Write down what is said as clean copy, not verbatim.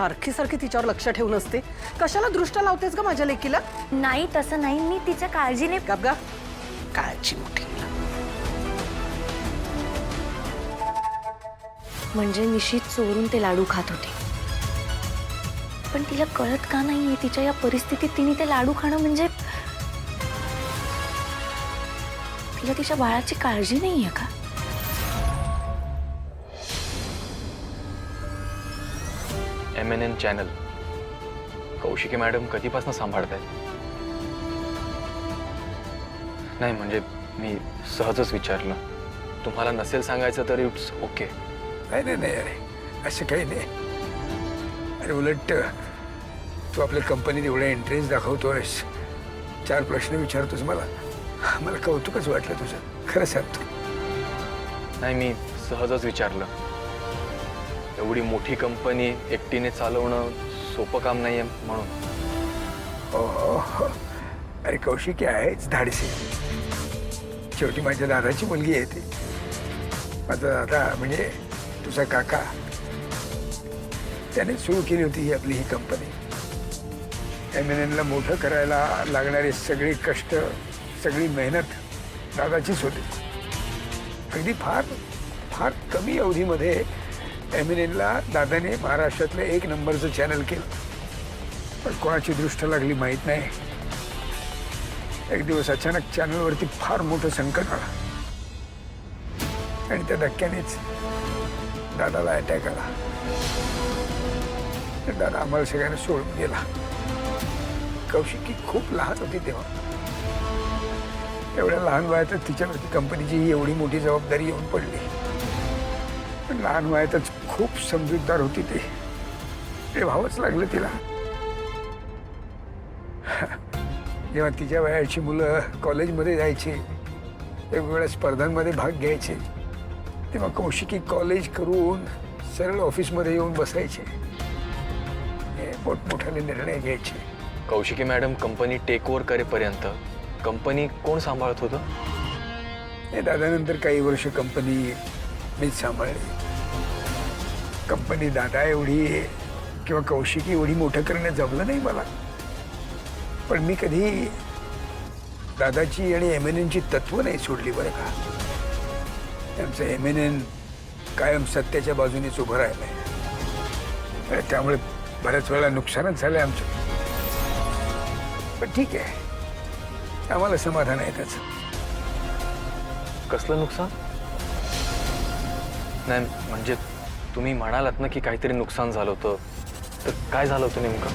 सारखी सारखी तिच्यावर लक्ष ठेवून असते. कशाला दृष्ट लावतेस ग माझ्या लेकीला? नाही तसं नाही, मी तिच्या काळजीने. गप गा, काळजी मोठी. म्हणजे निशित चोरून ते लाडू खात होते, पण तिला कळत का नाहीये तिच्या या परिस्थितीत तिने ते लाडू खाणं म्हणजे तिला तिच्या बाळाची काळजी नाहीये का? MNN चॅनल कौशिकी मॅडम कधीपासून सांभाळतायत? नाही म्हणजे मी सहजच विचारलं. तुम्हाला नसेल सांगायचं तर इट्स ओके. नाही नाही नाही अरे, असं काही नाही. अरे उलट तू आपल्या कंपनीत एवढा इंटरेस्ट दाखवतोयस, 4 प्रश्न विचारतोस मला कौतुकच वाटलं तुझं. खरं सांगतो. नाही मी सहजच विचारलं. एवढी मोठी कंपनी एकटीने चालवणं सोपं काम नाहीये म्हणून. हो. अरे कौशिकी आहेच धाडसी. शेवटी माझ्या दादाची मुलगी आहे ती. माझा दादा म्हणजे तुझा काका, त्याने सुरू केली होती ही कंपनी. MNNला मोठं करायला लागणारे सगळे कष्ट, सगळी मेहनत दादाचीच होती. अगदी फार फार कमी अवधीमध्ये MNNला दादाने महाराष्ट्रातलं 1 नंबरचं चॅनल केलं. पण कोणाची दृष्ट लागली माहीत नाही. एक दिवस अचानक चॅनलवरती फार मोठं संकट आलं आणि त्या धक्क्यानेच दादाला अटॅक आला. दादा आम्हाला सगळ्यांना सोडून गेला. कौशिकी खूप लहान होती तेव्हा. एवढ्या लहान वयातच तिच्यावरती कंपनीची ही एवढी मोठी जबाबदारी येऊन पडली. पण लहान वयातच खूप समजूतदार होती ती. ते व्हावंच लागलं तिला. जेव्हा तिच्या वयाची मुलं कॉलेजमध्ये जायची, वेगवेगळ्या स्पर्धांमध्ये भाग घ्यायचे, तेव्हा कौशिकी कॉलेज करून सरळ ऑफिसमध्ये येऊन बसायचे. मोठमोठाले निर्णय घ्यायचे. Kaushiki madam company take over करेपर्यंत कंपनी कोण सांभाळत होतं? हे दादानंतर काही वर्ष कंपनी मीच सांभाळली. कंपनी दादा एवढी किंवा कौशिकी एवढी मोठं करणं जमलं नाही मला. पण मी कधी दादाची आणि MNNची तत्व नाही सोडली बरं का. आमचं MNN कायम सत्याच्या बाजूनेच उभं राहिलंय. त्यामुळे बऱ्याच वेळा नुकसानच झालंय आमचं. पण ठीक आहे, आम्हाला समाधान आहे त्याचं. कसलं नुकसान? नाही म्हणजे तुम्ही म्हणालात ना की काहीतरी नुकसान झालं होतं, तर काय झालं होतं नेमकं?